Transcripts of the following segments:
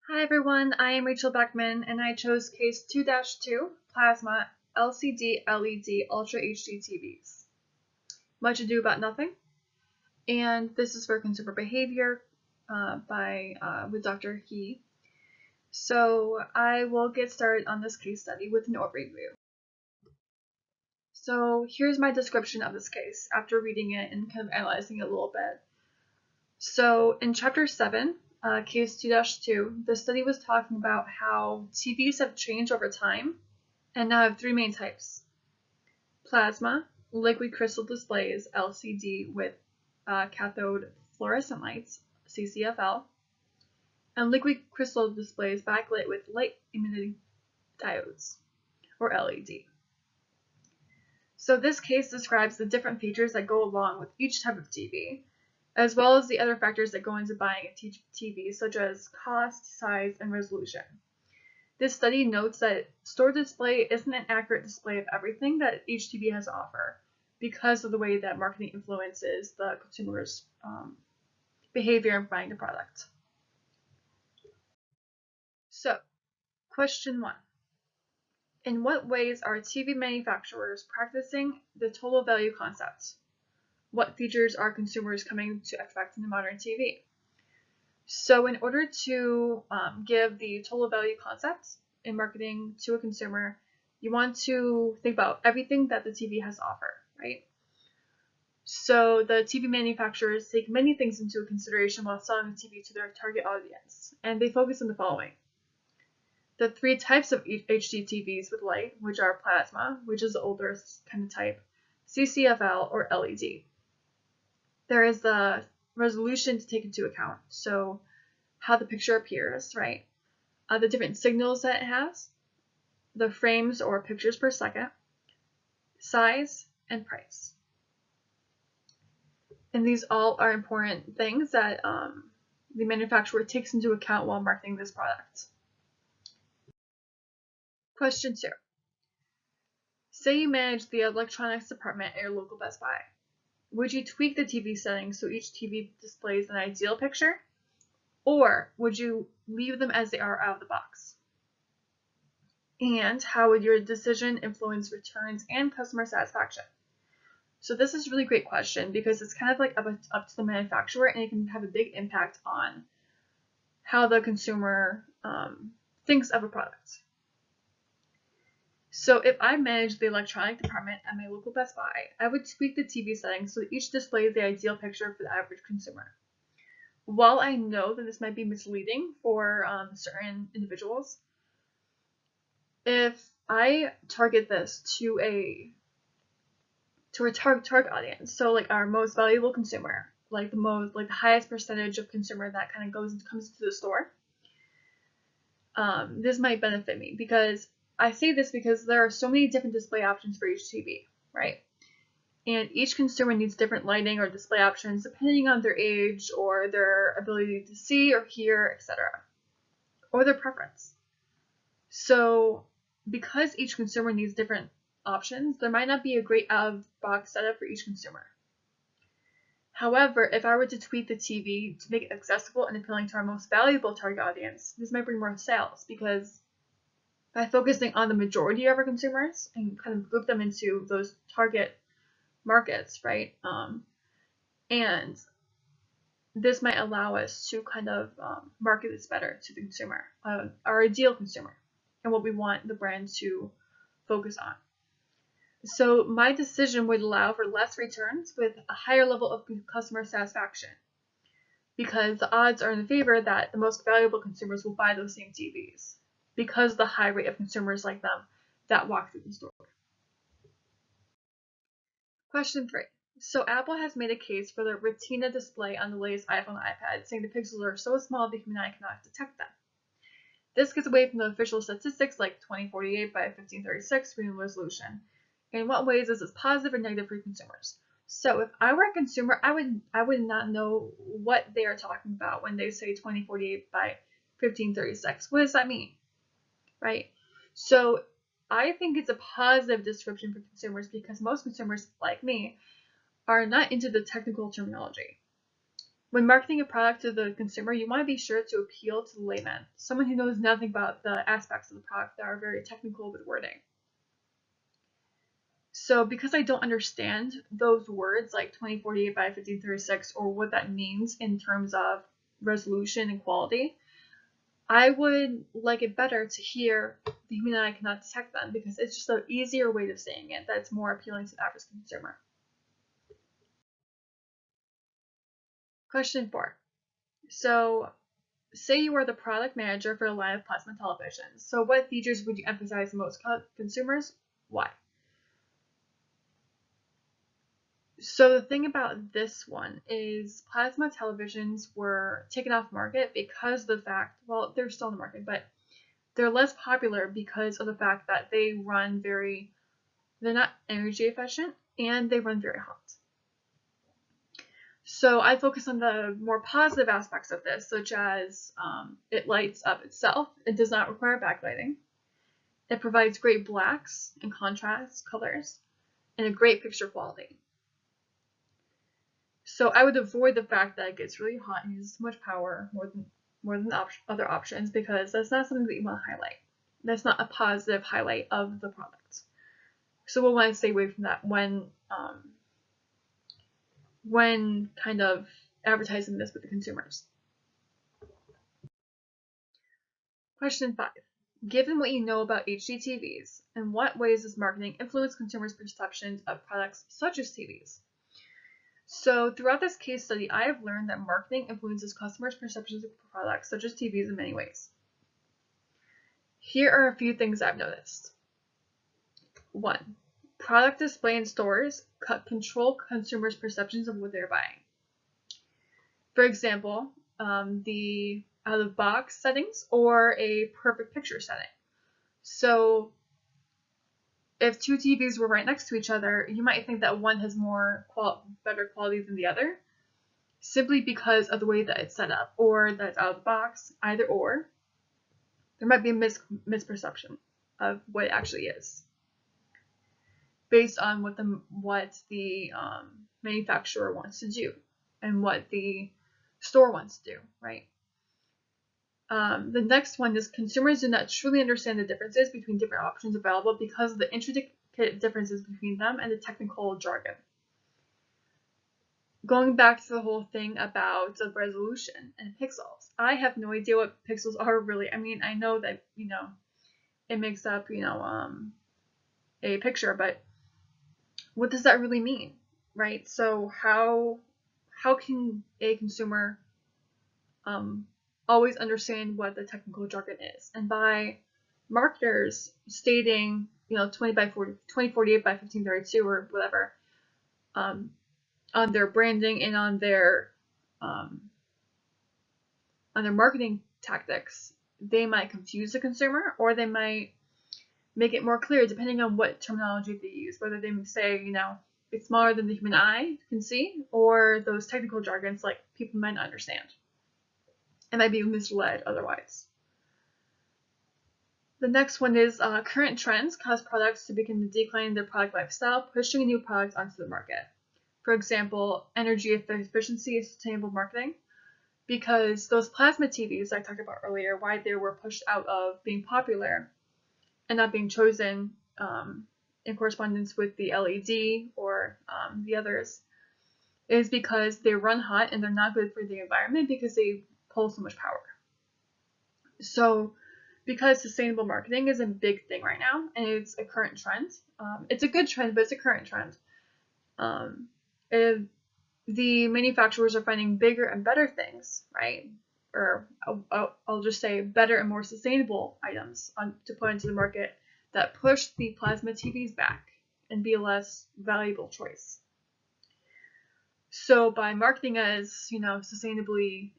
Hi everyone, I am Rachel Beckmann and I chose case 2-2 Plasma LCD LED Ultra HD TVs. Much Ado About Nothing, and this is for consumer behavior with Dr. He. So I will get started on this case study with an overview. So here's my description of this case after reading it and kind of analyzing it a little bit. So in chapter 7, case 2-2, the study was talking about how TVs have changed over time and now have three main types: plasma, liquid crystal displays, LCD with cathode fluorescent lights, CCFL, and liquid crystal displays backlit with light emitting diodes, or LED. So this case describes the different features that go along with each type of TV, as well as the other factors that go into buying a TV, such as cost, size, and resolution. This study notes that store display isn't an accurate display of everything that each TV has to offer because of the way that marketing influences the consumer's behavior in buying the product. So, question 1. In what ways are TV manufacturers practicing the total value concept? What features are consumers coming to expect in a modern TV? So in order to give the total value concept in marketing to a consumer, you want to think about everything that the TV has to offer, right? So the TV manufacturers take many things into consideration while selling the TV to their target audience, and they focus on the following: the three types of HD TVs with light, which are plasma, which is the older kind of type, CCFL, or LED. There is the resolution to take into account, so how the picture appears, right? The different signals that it has, the frames or pictures per second, size, and price. And these all are important things that the manufacturer takes into account while marketing this product. Question 2. Say you manage the electronics department at your local Best Buy. Would you tweak the TV settings so each TV displays an ideal picture? Or would you leave them as they are out of the box? And how would your decision influence returns and customer satisfaction? So this is a really great question because it's kind of like up to the manufacturer, and it can have a big impact on how the consumer thinks of a product. So if I manage the electronic department at my local Best Buy, I would tweak the TV settings so that each displays the ideal picture for the average consumer. While I know that this might be misleading for certain individuals, if I target this to a target audience, so like our most valuable consumer, like the highest percentage of consumer that kind of comes into the store, this might benefit me, because I say this because there are so many different display options for each TV, right? And each consumer needs different lighting or display options depending on their age or their ability to see or hear, etc., or their preference. So because each consumer needs different options, there might not be a great out-of-box setup for each consumer. However, if I were to tweak the TV to make it accessible and appealing to our most valuable target audience, this might bring more sales, because by focusing on the majority of our consumers and kind of group them into those target markets, right? And this might allow us to kind of market this better to the consumer, our ideal consumer, and what we want the brand to focus on. So my decision would allow for less returns with a higher level of customer satisfaction, because the odds are in favor that the most valuable consumers will buy those same TVs because of the high rate of consumers like them that walk through the store. Question 3. So Apple has made a case for the Retina display on the latest iPhone and iPad, saying the pixels are so small the human eye cannot detect them. This gets away from the official statistics like 2048 by 1536 screen resolution. In what ways is this positive or negative for consumers? So if I were a consumer, I would not know what they are talking about when they say 2048 by 1536. What does that mean? Right? So I think it's a positive description for consumers, because most consumers, like me, are not into the technical terminology. When marketing a product to the consumer, you want to be sure to appeal to the layman, someone who knows nothing about the aspects of the product that are very technical with wording. So because I don't understand those words like 2048 by 1536 or what that means in terms of resolution and quality, I would like it better to hear the human eye cannot detect them, because it's just an easier way of saying it that's more appealing to the average consumer. Question 4. So say you are the product manager for a line of plasma televisions. So what features would you emphasize most consumers? Why? So the thing about this one is plasma televisions were taken off market because of the fact, well, they're still in the market, but they're less popular because of the fact that they're not energy efficient and they run very hot. So I focus on the more positive aspects of this, such as it lights up itself, it does not require backlighting, it provides great blacks and contrast colors, and a great picture quality. So I would avoid the fact that it gets really hot and uses so much power, more than other options, because that's not something that you want to highlight. That's not a positive highlight of the product. So we'll want to stay away from that when kind of advertising this with the consumers. Question 5. Given what you know about HD TVs, in what ways does marketing influence consumers' perceptions of products such as TVs? So throughout this case study, I have learned that marketing influences customers' perceptions of products such as TVs in many ways. Here are a few things I've noticed. 1. Product display in stores control consumers' perceptions of what they're buying. For example, the out-of-box settings or a perfect picture setting. So if two TVs were right next to each other, you might think that one has better quality than the other, simply because of the way that it's set up, or that it's out of the box, either or. There might be a misperception of what it actually is, based on what the manufacturer wants to do and what the store wants to do, right? The next one is consumers do not truly understand the differences between different options available because of the intricate differences between them and the technical jargon. Going back to the whole thing about the resolution and pixels, I have no idea what pixels are really. I mean, I know that, it makes up, a picture, but what does that really mean, right? So how can a consumer always understand what the technical jargon is? And by marketers stating, 2048 by 1532 or whatever, on their branding and on their marketing tactics, they might confuse the consumer, or they might make it more clear depending on what terminology they use, whether they say, it's smaller than the human eye can see, or those technical jargons like people might not understand and might be misled otherwise. The next one is current trends cause products to begin to decline their product lifestyle, pushing a new product onto the market. For example, energy efficiency is sustainable marketing, because those plasma TVs I talked about earlier, why they were pushed out of being popular and not being chosen in correspondence with the LED or the others, is because they run hot and they're not good for the environment because they pull so much power. So because sustainable marketing is a big thing right now and it's a current trend, it's a good trend, but it's a current trend. If the manufacturers are finding bigger and better things, right? Or I'll just say better and more sustainable items to put into the market that push the plasma TVs back and be a less valuable choice. So by marketing as, sustainably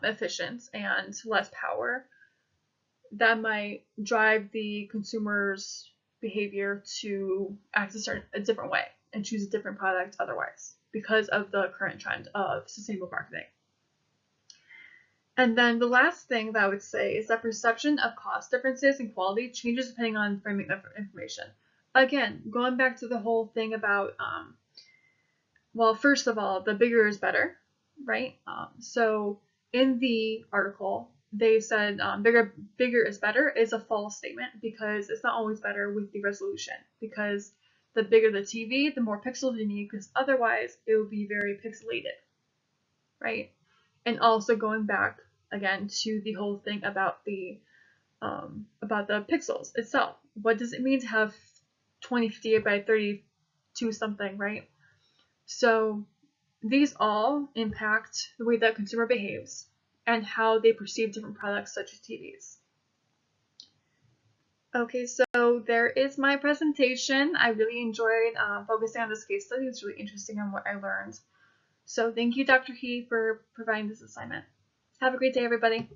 efficient and less power, that might drive the consumer's behavior to act a different way and choose a different product otherwise, because of the current trend of sustainable marketing. And then the last thing that I would say is that perception of cost differences and quality changes depending on framing of information. Again, going back to the whole thing about, well, first of all, the bigger is better, right? So in the article, they said bigger is better is a false statement because it's not always better with the resolution, because the bigger the TV, the more pixels you need, because otherwise it will be very pixelated, right? And also going back again to the whole thing about the pixels itself. What does it mean to have 2058 by 32 something, right? So these all impact the way that consumer behaves and how they perceive different products such as TVs. Okay, so there is my presentation. I really enjoyed focusing on this case study. It's really interesting on what I learned. So thank you, Dr. He, for providing this assignment. Have a great day, everybody.